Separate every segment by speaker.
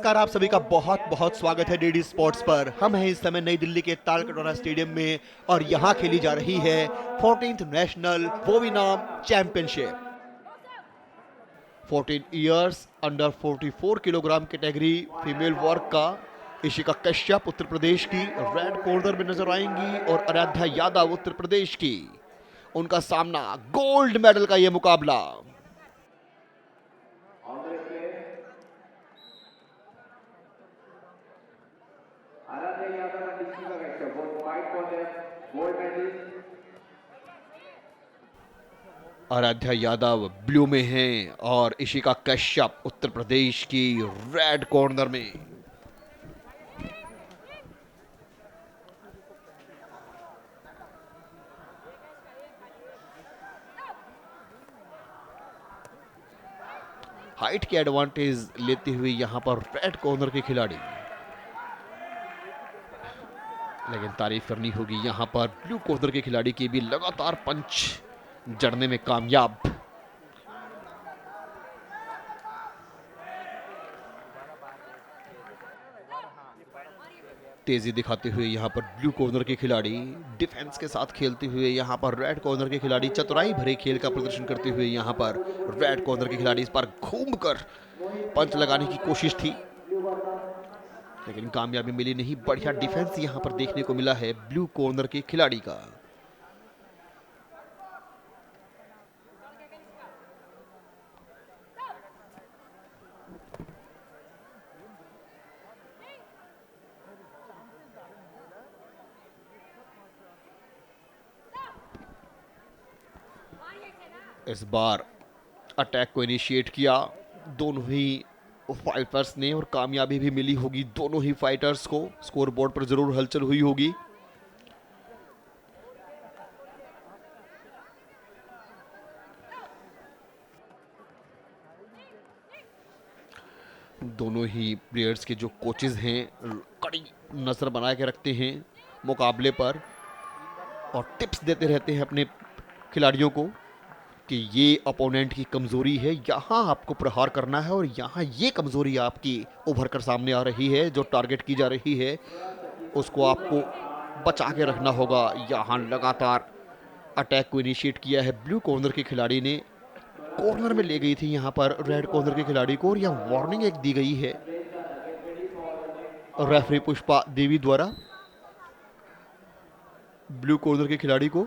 Speaker 1: नमस्कार, आप सभी का बहुत बहुत स्वागत है डीडी स्पोर्ट्स पर। हम हैं इस समय नई दिल्ली के तालकटोरा स्टेडियम में और यहाँ खेली जा रही है 14th national Vovinam championship. 14 years under 44 kilogram category female वर्ग का इशिका कश्यप उत्तर प्रदेश की रेड कॉर्नर में नजर आएंगी और आराध्या यादव उत्तर प्रदेश की। उनका सामना गोल्ड मेडल का यह मुकाबला। आराध्या यादव ब्लू में हैं और इशिका कश्यप उत्तर प्रदेश की रेड कॉर्नर में। हाइट के एडवांटेज लेते हुए यहां पर रेड कॉर्नर के खिलाड़ी, लेकिन तारीफ करनी होगी यहां पर ब्लू कॉर्नर के खिलाड़ी की भी लगातार पंच जड़ने में कामयाब। तेजी दिखाते हुए यहां पर ब्लू कॉर्नर के खिलाड़ी, डिफेंस के साथ खेलते हुए यहां पर रेड कॉर्नर के खिलाड़ी चतुराई भरे खेल का प्रदर्शन करते हुए यहां पर रेड कॉर्नर के खिलाड़ी इस बार घूमकर पंच लगाने की कोशिश थी, लेकिन कामयाबी मिली नहीं। बढ़िया डिफेंस यहां पर देखने को मिला है ब्लू कॉर्नर के खिलाड़ी का। इस बार अटैक को इनिशिएट किया दोनों ही फाइटर्स ने और कामयाबी भी मिली होगी दोनों ही फाइटर्स को। स्कोर बोर्ड पर जरूर हलचल हुई होगी। दोनों ही प्लेयर्स के जो कोचेज हैं कड़ी नजर बना के रखते हैं मुकाबले पर और टिप्स देते रहते हैं अपने खिलाड़ियों को कि ये अपोनेंट की कमजोरी है, यहाँ आपको प्रहार करना है और यहाँ ये कमजोरी आपकी उभर कर सामने आ रही है, जो टारगेट की जा रही है उसको आपको बचा के रखना होगा। यहाँ लगातार अटैक को इनिशिएट किया है ब्लू कॉर्नर के खिलाड़ी ने। कॉर्नर में ले गई थी यहाँ पर रेड कॉर्नर के खिलाड़ी को और यहाँ वार्निंग एक दी गई है रेफरी पुष्पा देवी द्वारा ब्लू कॉर्नर के खिलाड़ी को।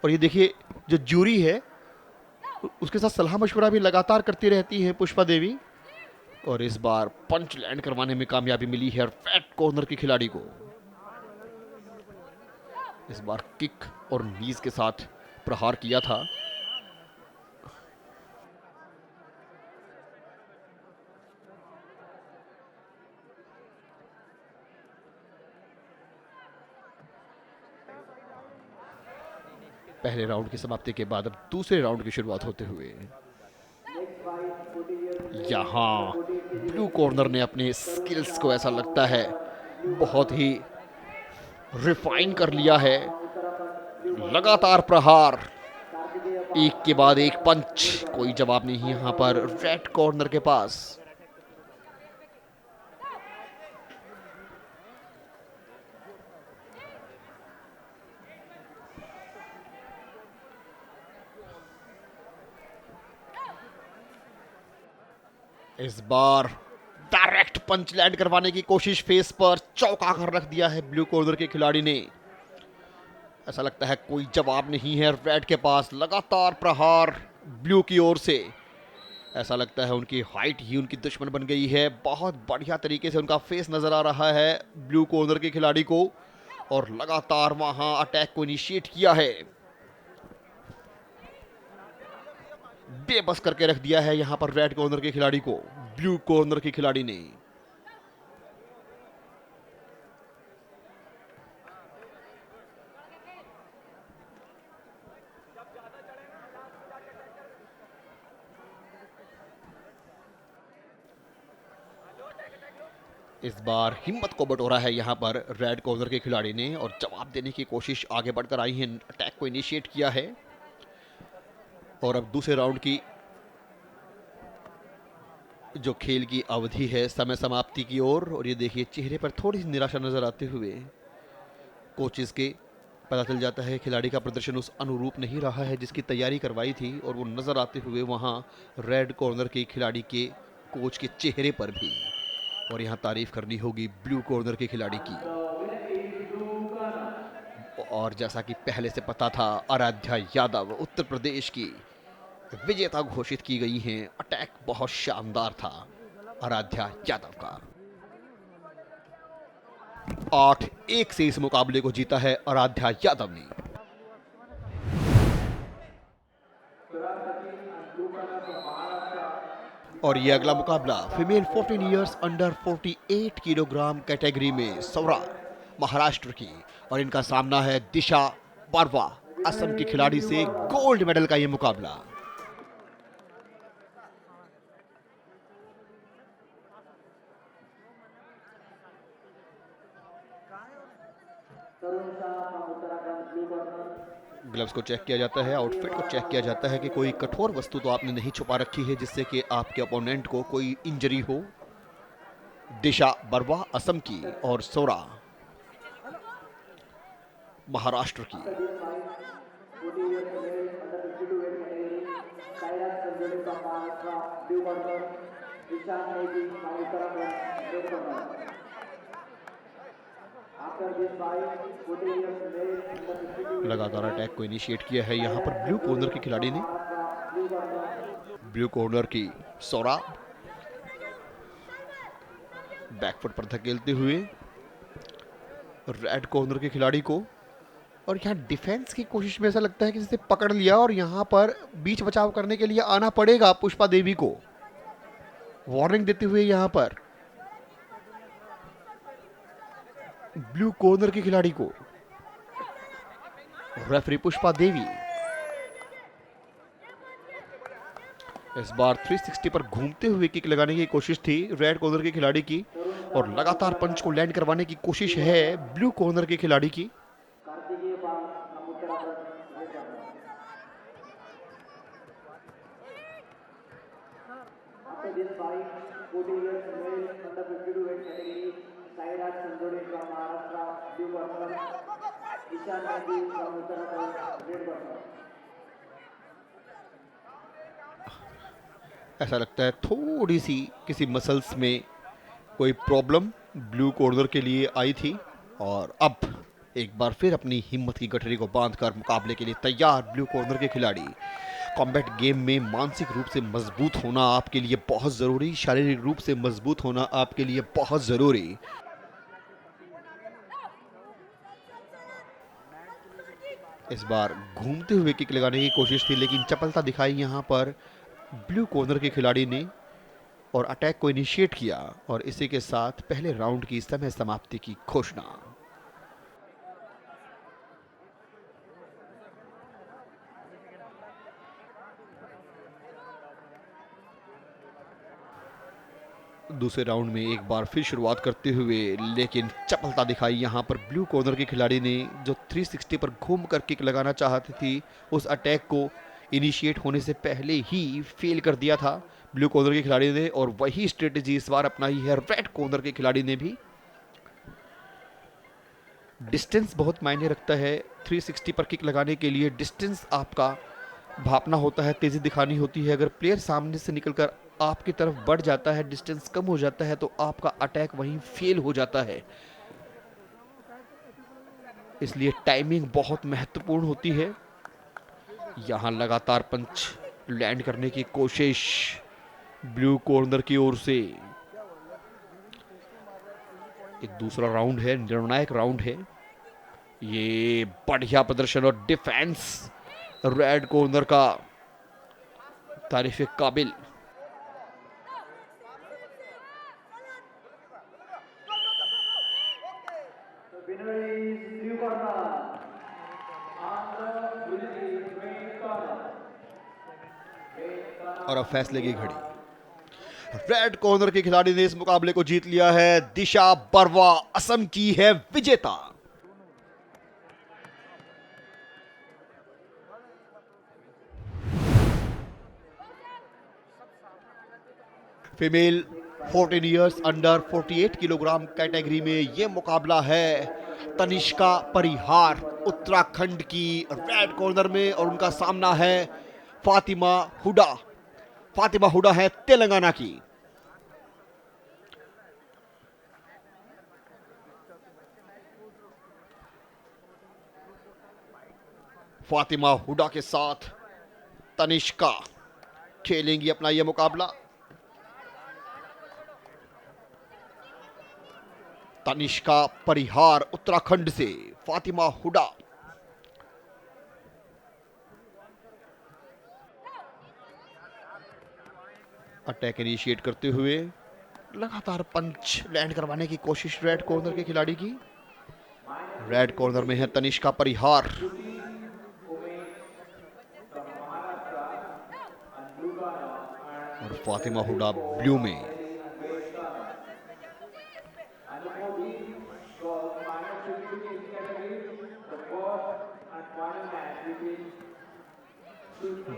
Speaker 1: और ये देखिए जो ज्यूरी है उसके साथ सलाह मशवरा भी लगातार करती रहती है पुष्पा देवी, और इस बार पंच लैंड करवाने में कामयाबी मिली है रेड कॉर्नर के खिलाड़ी को। इस बार किक और नीज के साथ प्रहार किया था। पहले राउंड की समाप्ति के बाद अब दूसरे राउंड की शुरुआत होते हुए यहां ब्लू कॉर्नर ने अपने स्किल्स को ऐसा लगता है बहुत ही रिफाइन कर लिया है। लगातार प्रहार, एक के बाद एक पंच, कोई जवाब नहीं यहां पर रेड कॉर्नर के पास। इस बार डायरेक्ट पंच लैंड करवाने की कोशिश, फेस पर चौंका कर रख दिया है ब्लू कॉर्नर के खिलाड़ी ने। ऐसा लगता है कोई जवाब नहीं है रेड के पास। लगातार प्रहार ब्लू की ओर से, ऐसा लगता है उनकी हाइट ही उनकी दुश्मन बन गई है। बहुत बढ़िया तरीके से उनका फेस नजर आ रहा है ब्लू कॉर्नर के खिलाड़ी को और लगातार वहां अटैक को इनिशिएट किया है। बेबस करके रख दिया है यहां पर रेड कॉर्नर के खिलाड़ी को ब्लू कॉर्नर के खिलाड़ी ने। इस बार हिम्मत को बटोरा है यहां पर रेड कॉर्नर के खिलाड़ी ने और जवाब देने की कोशिश आगे बढ़कर आई है, अटैक को इनिशिएट किया है। और अब दूसरे राउंड की जो खेल की अवधि है समय समाप्ति की ओर। और ये देखिए चेहरे पर थोड़ी सी निराशा नजर आते हुए कोचेस के पता चल जाता है खिलाड़ी का प्रदर्शन उस अनुरूप नहीं रहा है जिसकी तैयारी करवाई थी, और वो नजर आते हुए वहाँ रेड कॉर्नर के खिलाड़ी के कोच के चेहरे पर भी। और यहाँ तारीफ करनी होगी ब्लू कॉर्नर के खिलाड़ी की। और जैसा कि पहले से पता था, आराध्या यादव उत्तर प्रदेश की विजेता घोषित की गई हैं। अटैक बहुत शानदार था आराध्या यादव का। 8-1 से इस मुकाबले को जीता है आराध्या यादव ने। और ये अगला मुकाबला female 14 years under 48 kilogram category में सौरा महाराष्ट्र की, और इनका सामना है दिशा बारवा असम की खिलाड़ी से। गोल्ड मेडल का ये मुकाबला। ग्लव्स को चेक किया जाता है, आउटफिट को चेक किया जाता है कि कोई कठोर वस्तु तो आपने नहीं छुपा रखी है जिससे कि आपके अपोनेंट को कोई इंजरी हो। दिशा बरवा असम की और सोरा महाराष्ट्र की। लगातार अटैक को इनिशिएट किया है यहां पर ब्लू कॉर्नर के खिलाड़ी ने। ब्लू कॉर्नर की सोरा बैकफुट पर धकेलते हुए रेड कॉर्नर के खिलाड़ी को, और यहाँ डिफेंस की कोशिश में ऐसा लगता है कि जिसे पकड़ लिया और यहाँ पर बीच बचाव करने के लिए आना पड़ेगा पुष्पा देवी को। वार्निंग देते हुए यहाँ पर ब्लू कॉर्नर के खिलाड़ी को रेफरी पुष्पा देवी। इस बार 360 पर घूमते हुए किक लगाने की कोशिश थी रेड कॉर्नर के खिलाड़ी की, और लगातार पंच को लैंड करवाने की कोशिश है ब्लू कॉर्नर के खिलाड़ी की। ऐसा लगता है थोड़ी सी किसी मसल्स में कोई प्रॉब्लम ब्लू कॉर्नर के लिए आई थी, और अब एक बार फिर अपनी हिम्मत की गठरी को बांधकर मुकाबले के लिए तैयार ब्लू कॉर्नर के खिलाड़ी। कॉम्बैट गेम में मानसिक रूप से मजबूत होना आपके लिए बहुत ज़रूरी, शारीरिक रूप से मजबूत होना आपके लिए बहुत ज़रूरी। इस बार घूमते हुए किक लगाने की कोशिश थी लेकिन चपलता दिखाई यहाँ पर ब्लू कॉर्नर के खिलाड़ी ने और अटैक को इनिशिएट किया, और इसी के साथ पहले राउंड की समय समाप्ति की घोषणा। दूसरे राउंड में एक बार फिर शुरुआत करते हुए लेकिन चपलता दिखाई यहाँ पर ब्लू कॉर्नर के खिलाड़ी ने, जो 360 पर घूम कर किक लगाना चाहती थी उस अटैक को इनिशिएट होने से पहले ही फेल कर दिया था ब्लू कॉर्नर के खिलाड़ी ने, और वही स्ट्रेटेजी इस बार अपनाई है रेड कॉर्नर के खिलाड़ी ने भी। डिस्टेंस बहुत मायने रखता है 360 पर किक लगाने के लिए। डिस्टेंस आपका भापना होता है, तेजी दिखानी होती है। अगर प्लेयर सामने से निकलकर आपकी तरफ बढ़ जाता है, डिस्टेंस कम हो जाता है, तो आपका अटैक वहीं फेल हो जाता है। इसलिए टाइमिंग बहुत महत्वपूर्ण होती है। यहां लगातार पंच लैंड करने की कोशिश ब्लू कॉर्नर की ओर से। एक दूसरा राउंड है, निर्णायक राउंड है ये। बढ़िया प्रदर्शन और डिफेंस रेड कॉर्नर का तारीफ के काबिल। और अब फैसले की घड़ी। रेड कॉर्नर के खिलाड़ी ने इस मुकाबले को जीत लिया है। दिशा बरवा असम की है विजेता। Female 14 years under 48 kilogram category में ये मुकाबला है तनिष्का परिहार उत्तराखंड की रेड कॉर्नर में, और उनका सामना है फातिमा हुडा। फातिमा हुडा है तेलंगाना की। फातिमा हुडा के साथ तनिष्का खेलेंगी अपना यह मुकाबला। तनिष्का परिहार उत्तराखंड से फातिमा हुडा। अटैक इनिशिएट करते हुए लगातार पंच लैंड करवाने की कोशिश रेड कॉर्नर के खिलाड़ी की। रेड कॉर्नर में है तनिष्का परिहार। और फातिमा हुडा ब्लू में।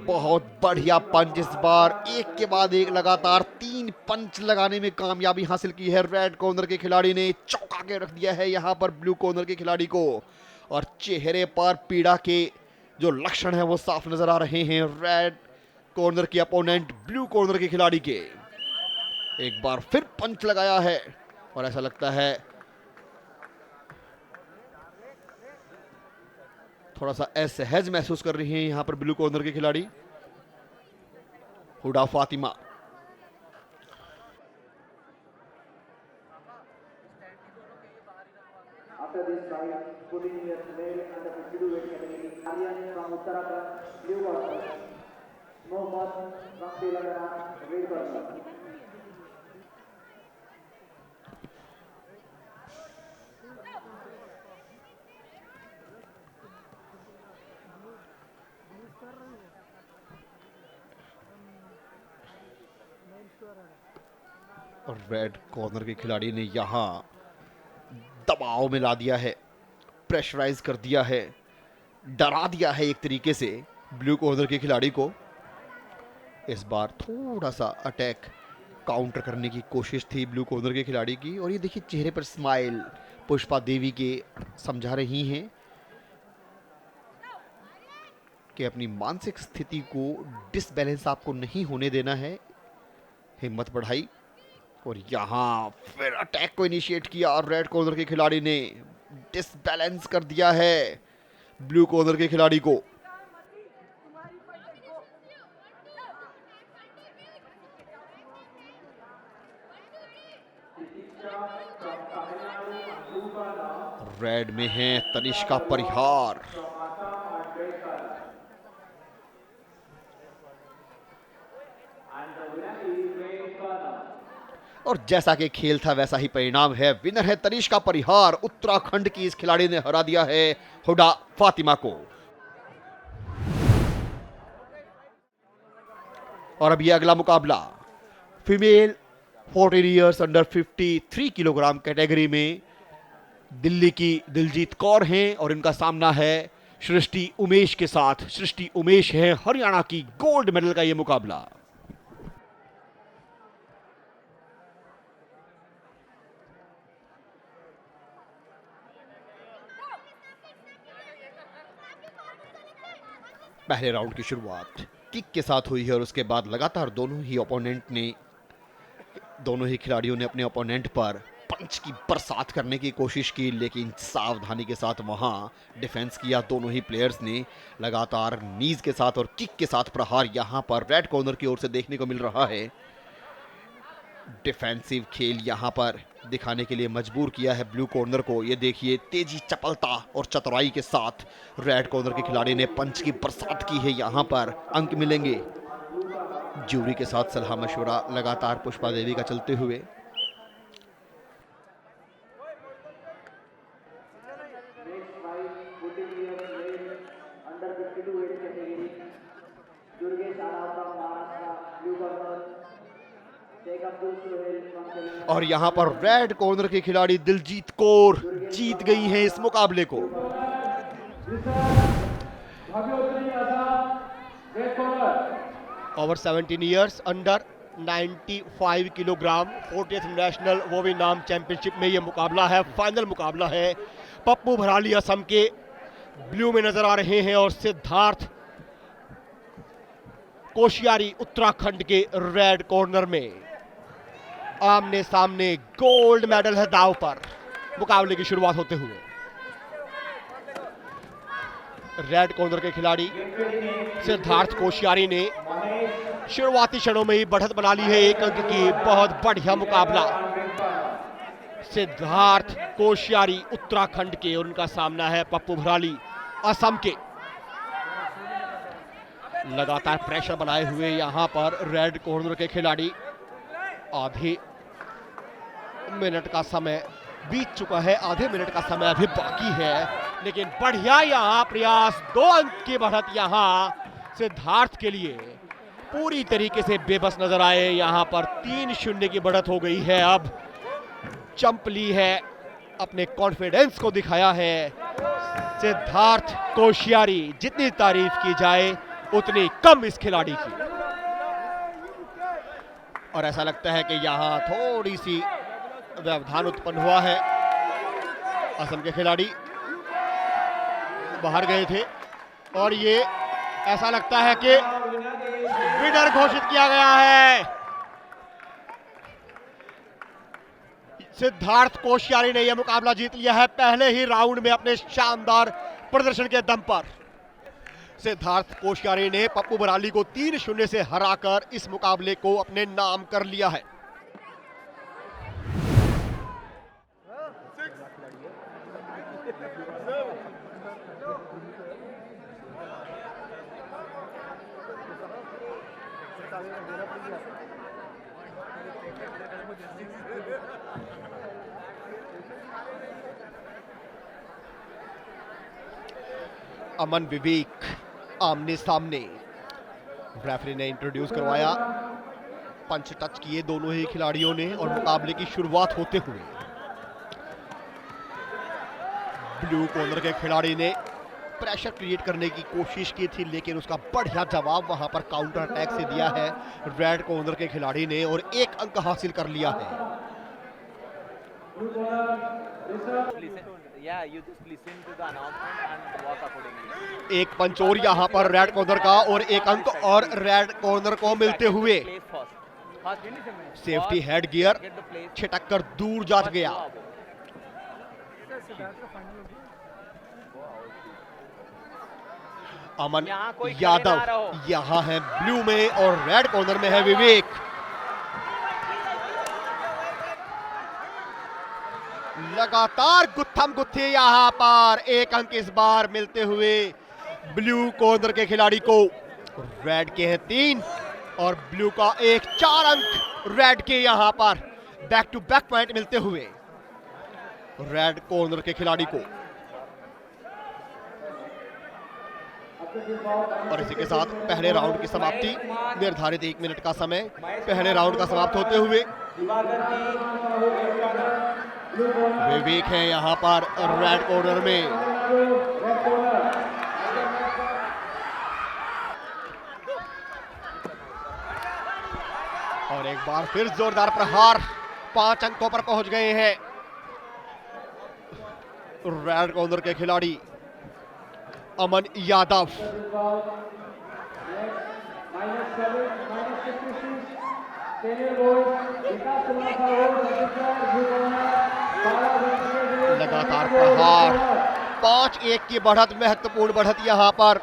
Speaker 1: बहुत बढ़िया पंच इस बार, एक के बाद एक लगातार 3 पंच लगाने में कामयाबी हासिल की है रेड कॉर्नर के खिलाड़ी ने। चौंका के रख दिया है यहां पर ब्लू कॉर्नर के खिलाड़ी को, और चेहरे पर पीड़ा के जो लक्षण है वो साफ नजर आ रहे हैं रेड कॉर्नर के अपोनेंट ब्लू कॉर्नर के खिलाड़ी के। एक बार फिर पंच लगाया है और ऐसा लगता है थोड़ा सा असहज महसूस कर रही हैं यहां पर ब्लू कॉर्नर के खिलाड़ी। Huda Fatima.
Speaker 2: After this fight, 14 years male under 52 weight category, Aryan from Uttarakhand, blue corner. Mohammad from Telangana, red corner.
Speaker 1: और रेड कॉर्नर के खिलाड़ी ने यहां दबाव में ला दिया है, प्रेशराइज कर दिया है, डरा दिया है एक तरीके से ब्लू कॉर्नर के खिलाड़ी को। इस बार थोड़ा सा अटैक काउंटर करने की कोशिश थी ब्लू कॉर्नर के खिलाड़ी की, और ये देखिए चेहरे पर स्माइल पुष्पा देवी के समझा रही हैं कि अपनी मानसिक स्थिति को डिसबैलेंस आपको नहीं होने देना है, हिम्मत बढ़ाई। और यहां फिर अटैक को इनिशिएट किया रेड कॉर्नर के खिलाड़ी ने, डिसबैलेंस कर दिया है ब्लू कॉर्नर के खिलाड़ी को। रेड में है तनिष्का परिहार। और जैसा कि खेल था वैसा ही परिणाम है, विनर है तनिष्का परिहार। उत्तराखंड की इस खिलाड़ी ने हरा दिया है हुडा फातिमा को। और अब ये अगला मुकाबला female 14 years under 53 kilogram category में दिल्ली की दिलजीत कौर हैं, और इनका सामना है सृष्टि उमेश के साथ। सृष्टि उमेश है हरियाणा की, गोल्ड मेडल का यह मुकाबला। पहले राउंड की शुरुआत किक के साथ हुई है, और उसके बाद लगातार दोनों ही खिलाड़ियों ने अपने ओपोनेंट पर पंच की बरसात करने की कोशिश की, लेकिन सावधानी के साथ वहां डिफेंस किया दोनों ही प्लेयर्स ने। लगातार नीज के साथ और किक के साथ प्रहार यहां पर रेड कॉर्नर की ओर से देखने को मिल रहा है। डिफेंसिव खेल यहां पर दिखाने के लिए मजबूर किया है ब्लू कॉर्नर को। ये देखिए तेजी, चपलता और चतुराई के साथ रेड कॉर्नर के खिलाड़ी ने पंच की बरसात की है। यहां पर अंक मिलेंगे। ज्यूरी के साथ सलाह मशवरा लगातार पुष्पा देवी का चलते हुए। और यहां पर रेड कॉर्नर के खिलाड़ी दिलजीत कौर जीत गई हैं इस मुकाबले को। Over 17 years under
Speaker 3: 95 kilogram 40th national Vovinam championship में यह मुकाबला है, फाइनल मुकाबला है। पप्पू भराली असम के ब्लू में नजर आ रहे हैं और सिद्धार्थ कोशियारी उत्तराखंड के रेड कॉर्नर में। आमने सामने गोल्ड मेडल है दांव पर मुकाबले की शुरुआत होते हुए। रेड कॉर्नर के खिलाड़ी सिद्धार्थ कोशियारी ने शुरुआती क्षणों में ही बढ़त बना ली है 1 अंक की। बहुत बढ़िया मुकाबला। सिद्धार्थ कोशियारी उत्तराखंड के और उनका सामना है पप्पू भराली असम के। लगातार प्रेशर बनाए हुए यहां पर रेड कॉर्नर के खिलाड़ी। आधे मिनट का समय बीत चुका है, आधे मिनट का समय अभी बाकी है, लेकिन बढ़िया यहां प्रयास। 2 अंक की बढ़त यहां सिद्धार्थ के लिए। पूरी तरीके से बेबस नजर आए यहां पर। 3-0 की बढ़त हो गई है। अब चंप ली है, अपने कॉन्फिडेंस को दिखाया है सिद्धार्थ कोशियारी। जितनी तारीफ की जाए उतनी कम इस खिलाड़ी की। और ऐसा लगता है कि यहां थोड़ी सी व्यवधान उत्पन्न हुआ है। असम के खिलाड़ी बाहर गए थे और ये ऐसा लगता है कि विनर घोषित किया गया है। सिद्धार्थ कोशियारी ने यह मुकाबला जीत लिया है पहले ही राउंड में अपने शानदार प्रदर्शन के दम पर। सिद्धार्थ कोशियारी ने पप्पू भराली को 3-0 से हराकर इस मुकाबले को अपने नाम कर लिया है। अमन विवेक आमने सामने। रेफरी ने इंट्रोड्यूस करवाया, पंच टच किए दोनों ही खिलाड़ियों ने और मुकाबले की शुरुआत होते हुए ब्लू कॉर्नर के खिलाड़ी ने प्रेशर क्रिएट करने की कोशिश की थी, लेकिन उसका बढ़िया जवाब वहां पर काउंटर अटैक से दिया है रेड कॉर्नर के खिलाड़ी ने और 1 अंक हासिल कर लिया है। एक पंच और यहां पर रेड कॉर्नर का और 1 अंक और रेड कॉर्नर को मिलते हुए। सेफ्टी हेड गियर छिटक कर दूर जा गया। अमन यादव यहां है ब्लू में और रेड कॉर्नर में है विवेक। लगातार गुत्थम गुत्थी यहां पर 1 अंक इस बार मिलते हुए ब्लू कॉर्नर के खिलाड़ी को। रेड के हैं 3 और ब्लू का 4 अंक रेड के यहां पर बैक टू बैक पॉइंट मिलते हुए रेड कॉर्नर के खिलाड़ी को। और इसी के साथ पहले राउंड की समाप्ति। निर्धारित 1 मिनट का समय पहले राउंड का समाप्त होते हुए। विवेक है यहां पर रेड कॉर्नर में। और एक बार फिर जोरदार प्रहार। 5 अंकों पर पहुंच गए हैं रेड कॉर्नर के खिलाड़ी अमन यादव। लगातार प्रहार। 5-1 की बढ़त, महत्वपूर्ण बढ़त यहां पर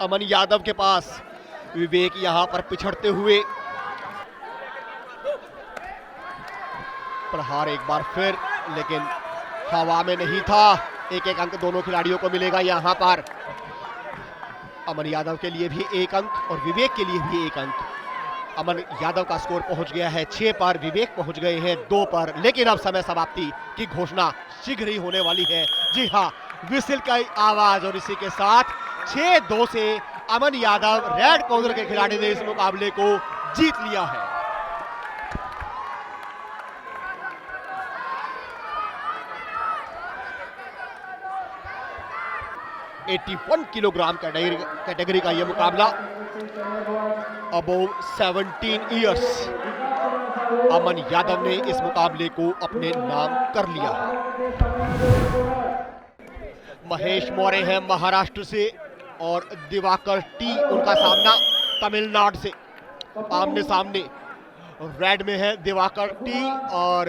Speaker 3: अमन यादव के पास। विवेक यहां पर पिछड़ते हुए। प्रहार एक बार फिर, लेकिन हवा में नहीं था। 1-1 अंक दोनों खिलाड़ियों को मिलेगा यहां पर। अमन यादव के लिए भी 1 अंक और विवेक के लिए भी 1 अंक। अमन यादव का स्कोर पहुंच गया है 6 पर, विवेक पहुंच गए हैं 2 पर। लेकिन अब समय समाप्ति की घोषणा शीघ्र ही होने वाली है। जी हां, विसिल की आवाज और इसी के साथ 6-2 से अमन यादव रेड कॉर्नर के खिलाड़ी ने इस मुकाबले को जीत लिया है। (81 किलोग्राम कैटेगरी का यह मुकाबला। Above 17 years. अमन यादव ने इस मुकाबले को अपने नाम कर लिया है। महेश मौर्य है महाराष्ट्र से और दिवाकर टी उनका सामना तमिलनाडु से। आमने सामने रेड में है दिवाकर टी और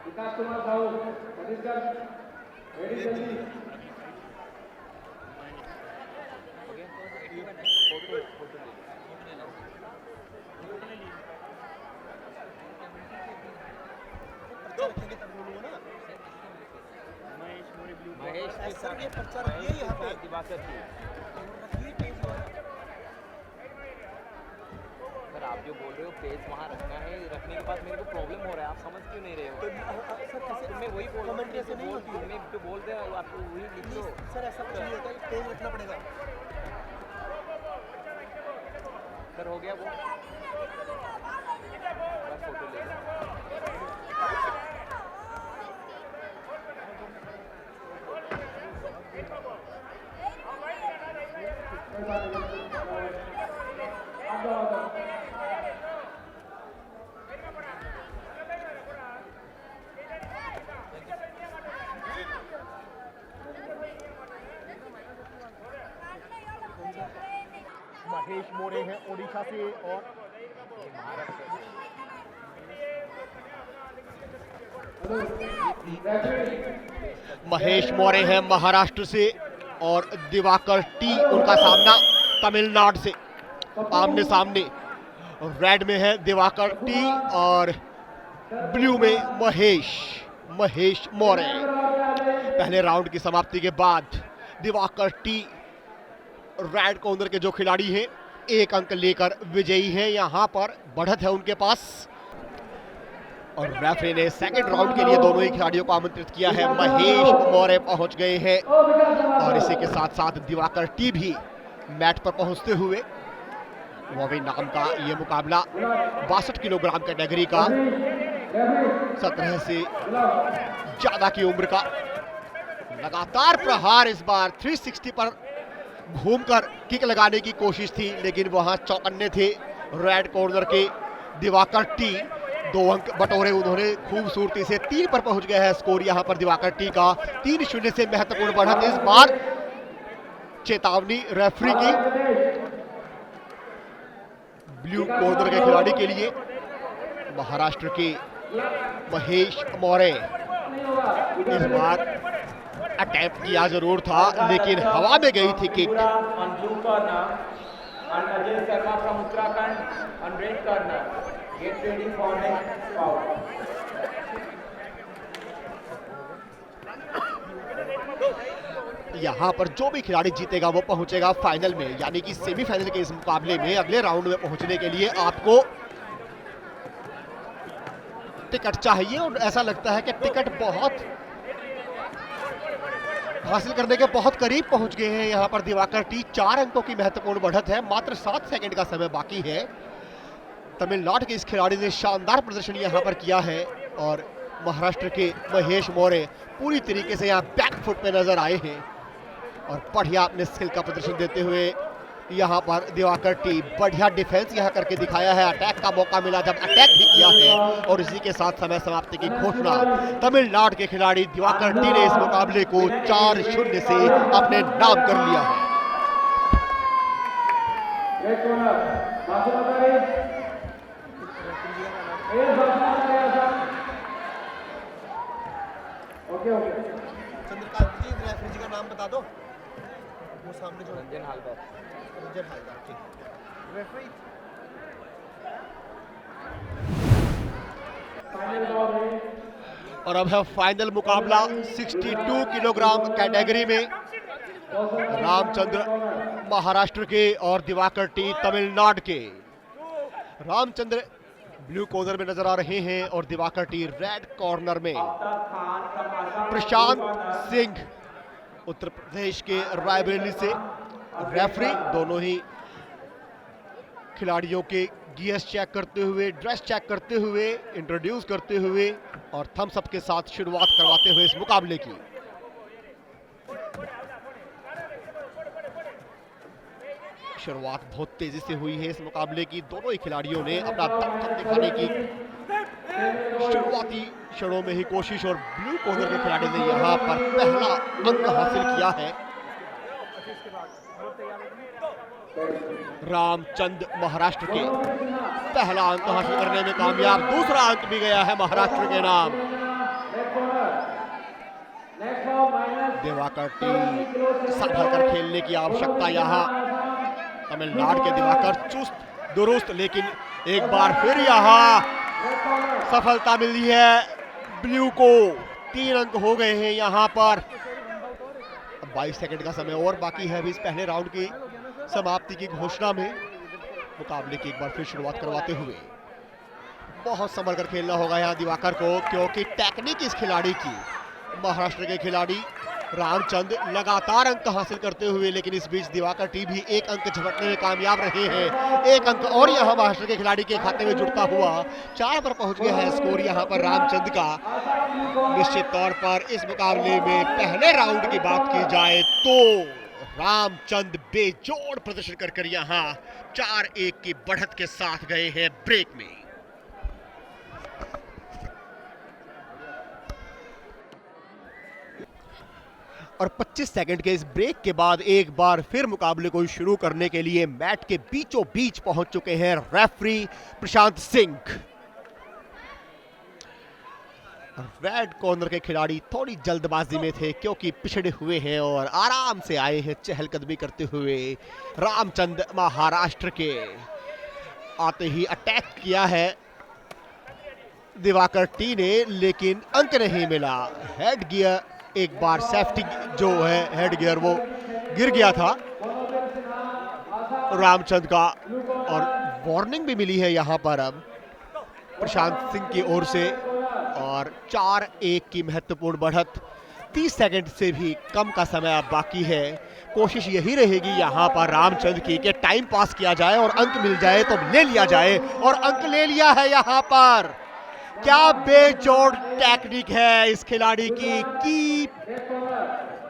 Speaker 2: विकास कुमार साहू छत्तीसगढ़ रेडी जल्दी
Speaker 4: महेश के साथ ये पर्चा रखिए यहाँ पे दिवाकर की। सर आप जो बोल रहे हो पेज वहाँ रखना है, रखने के बाद मेरे को प्रॉब्लम हो रहा है, आप समझ क्यों नहीं रहे हो? सर कैसे मैं वही बोल रहा हूँ, नहीं होती मैं जो बोल रहे हो आप वही लिख लो। सर ऐसा कुछ नहीं होता, पेज रखना पड़ेगा। सर हो गया वो, बस फोटो ले लो।
Speaker 3: महेश मौर्य हैं ओडिशा से और महेश मौर्य हैं महाराष्ट्र से और दिवाकर टी उनका सामना तमिलनाडु से। आमने सामने रेड में है दिवाकर टी और ब्लू में महेश मौर्य। पहले राउंड की समाप्ति के बाद दिवाकर टी रेड कॉर्नर के जो खिलाड़ी हैं 1 अंक लेकर विजयी हैं। यहां पर बढ़त है उनके पास और रेफरी ने सेकंड राउंड के लिए दोनों ही खिलाड़ियों को आमंत्रित किया है। महेश मौर्य पहुंच गए हैं और इसी के साथ साथ दिवाकर टी भी मैट पर पहुंचते हुए। वॉवी नाम का ये मुकाबला 62 किलोग्राम कैटेगरी का 17 से ज्यादा की उम्र का लगातार प्रहार। इस बार 360 पर घूमकर किक लगाने की कोशिश थी लेकिन वहां चौकन्ने थे रेड कॉर्नर के दिवाकर टी। 2 अंक बटोरे उन्होंने खूबसूरती से 3 पर पहुंच गया है स्कोर यहां पर दिवाकर टी का। 3-0 से महत्वपूर्ण बढ़त इस बार। चेतावनी रेफरी की ब्लू कॉर्नर के खिलाड़ी के लिए। महाराष्ट्र के महेश मौर्य इस बार अटैम्प्ट किया जरूर था लेकिन हवा में गई थी किक। यहां पर जो भी खिलाड़ी जीतेगा वो पहुंचेगा फाइनल में, यानी कि सेमीफाइनल के इस मुकाबले में अगले राउंड में पहुंचने के लिए आपको टिकट चाहिए। और ऐसा लगता है कि टिकट बहुत हासिल करने के बहुत करीब पहुंच गए हैं यहां पर दिवाकर टी। 4 अंकों की महत्वपूर्ण बढ़त है, मात्र 7 सेकंड का समय बाकी है। तमिलनाडु के इस खिलाड़ी ने शानदार प्रदर्शन यहां पर किया है और महाराष्ट्र के महेश मौर्य पूरी तरीके से यहां बैकफुट पे नजर आए हैं और बढ़िया अपने स्किल का प्रदर्शन देते हुए यहां पर दिवाकर टी बढ़िया डिफेंस यहां करके दिखाया है। अटैक का मौका मिला जब अटैक भी किया है और इसी के साथ समय समाप्ति की घोषणा। तमिलनाडु के खिलाड़ी दिवाकर टी ने इस मुकाबले को 4-0 से अपने नाम कर लिया है।
Speaker 4: चंद्रकांत जी रेफरी जी का नाम बता दो। वो सामने जो रंजन हालदार ठीक रेफरी।
Speaker 3: और अब है फाइनल मुकाबला 62 किलोग्राम कैटेगरी में। रामचंद्र महाराष्ट्र के और दिवाकर टी तमिलनाडु के। रामचंद्र ब्लू कॉर्नर में नजर आ रहे हैं और दिवाकर टी रेड कॉर्नर में। प्रशांत सिंह उत्तर प्रदेश के रायबरेली से रेफरी दोनों ही खिलाड़ियों के गियर्स चेक करते हुए, ड्रेस चेक करते हुए, इंट्रोड्यूस करते हुए और थम्स अप के साथ शुरुआत करवाते हुए इस मुकाबले की। शुरुआत बहुत तेजी से हुई है इस मुकाबले की। दोनों ही खिलाड़ियों ने अपना दमखम दिखाने की शुरुआती क्षणों में ही कोशिश, और ब्लू कॉर्नर के खिलाड़ी ने यहाँ पर पहला अंक हासिल किया है। रामचंद महाराष्ट्र के पहला अंक हासिल करने में कामयाब, दूसरा अंक भी गया है महाराष्ट्र के नाम। दिवाकर टीम संभल कर खेलने की आवश्यकता यहाँ। तमिलनाडु के दिवाकर चुस्त दुरुस्त, लेकिन एक बार फिर यहाँ सफलता मिली है ब्लू को। 3 अंक हो गए हैं यहाँ पर। 22 सेकंड का समय और बाकी है अभी इस पहले राउंड की समाप्ति की घोषणा में। मुकाबले की एक बार फिर शुरुआत करवाते हुए बहुत संभल कर खेलना होगा यहाँ दिवाकर को, क्योंकि टेक्निक इस खिलाड़ी की, महाराष्ट्र के खिलाड़ी रामचंद लगातार अंक हासिल करते हुए, लेकिन इस बीच दिवाकर टीम भी 1 अंक झपटने में कामयाब रहे हैं। 1 अंक और यहाँ महाराष्ट्र के खिलाड़ी के खाते में जुड़ता हुआ 4 पर पहुंच गया है स्कोर यहाँ पर रामचंद का। निश्चित तौर पर इस मुकाबले में पहले राउंड की बात की जाए तो रामचंद बेजोड़ प्रदर्शन कर यहाँ 4-1 की बढ़त के साथ गए हैं ब्रेक में। और 25 सेकंड के इस ब्रेक के बाद एक बार फिर मुकाबले को शुरू करने के लिए मैट के बीचों बीच पहुंच चुके हैं referee Prashant Singh. Red corner के खिलाड़ी थोड़ी जल्दबाजी में थे क्योंकि पिछड़े हुए हैं और आराम से आए हैं चहलकदमी करते हुए। रामचंद महाराष्ट्र के आते ही अटैक किया है दिवाकर टी ने, लेकिन अंक नहीं मिला। हेड गियर एक बार सेफ्टी जो है हेड गियर वो गिर गया था रामचंद का, और वार्निंग भी मिली है यहाँ पर अब प्रशांत सिंह की ओर से। और 4-1 की महत्वपूर्ण बढ़त। 30 सेकंड से भी कम का समय अब बाकी है। कोशिश यही रहेगी यहाँ पर रामचंद की कि टाइम पास किया जाए और अंक मिल जाए तो ले लिया जाए, और अंक ले लिया है यहाँ पर। क्या बेजोड़ टेक्निक है इस खिलाड़ी की। कीप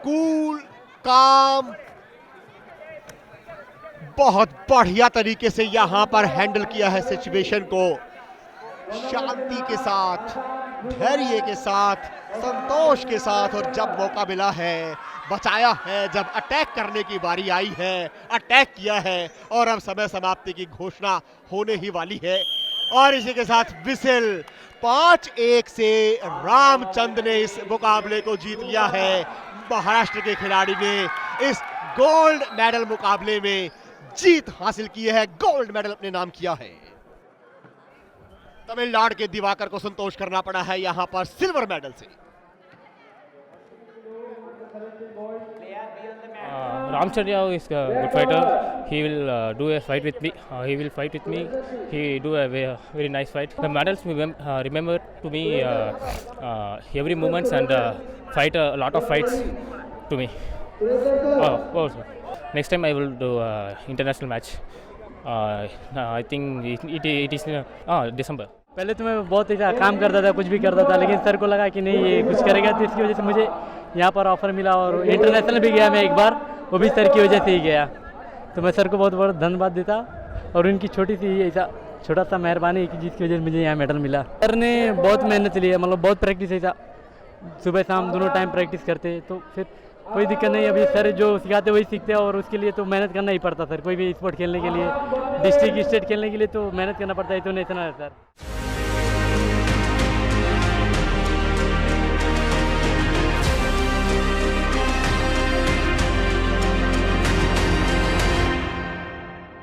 Speaker 3: कूल काम, बहुत बढ़िया तरीके से यहां पर हैंडल किया है सिचुएशन को। शांति के साथ, धैर्य के साथ, संतोष के साथ, और जब मौका मिला है बचाया है। जब अटैक करने की बारी आई है अटैक किया है, और अब समय समाप्ति की घोषणा होने ही वाली है। और इसी के साथ विसिल 5-1 से रामचंद ने इस मुकाबले को जीत लिया है। महाराष्ट्र के खिलाड़ी ने इस गोल्ड मेडल मुकाबले में जीत हासिल की है, गोल्ड मेडल अपने नाम किया है। तमिलनाडु के दिवाकर को संतोष करना पड़ा है यहां पर सिल्वर मेडल से।
Speaker 5: Ramchandra is a good fighter. He will do a fight with me. He will fight with me. He do a very nice fight. The medals remember to me every moments and fight a lot of fights to me. Also. Next time I will do international match. I think it is December.
Speaker 6: पहले तो मैं बहुत ही काम करता था, कुछ भी करता था, लेकिन सर को लगा कि नहीं ये कुछ करेगा, तो इसकी वजह से मुझे यहाँ पर ऑफर मिला और इंटरनेशनल भी गया मैं एक बार, वो भी सर की वजह से ही गया। तो मैं सर को बहुत बहुत धन्यवाद देता, और उनकी छोटी सी ऐसा छोटा सा मेहरबानी कि जिसकी वजह से मुझे यहाँ मेडल मिला। सर ने बहुत मेहनत ली है, मतलब बहुत प्रैक्टिस ऐसा सुबह शाम दोनों टाइम प्रैक्टिस करते, तो फिर कोई दिक्कत नहीं। अभी सर जो सिखाते वही सीखते हैं, और उसके लिए तो मेहनत करना ही पड़ता सर। कोई भी स्पोर्ट खेलने के लिए, डिस्ट्रिक्ट स्टेट खेलने के लिए तो मेहनत करना पड़ता है, तो नेशनल है सर।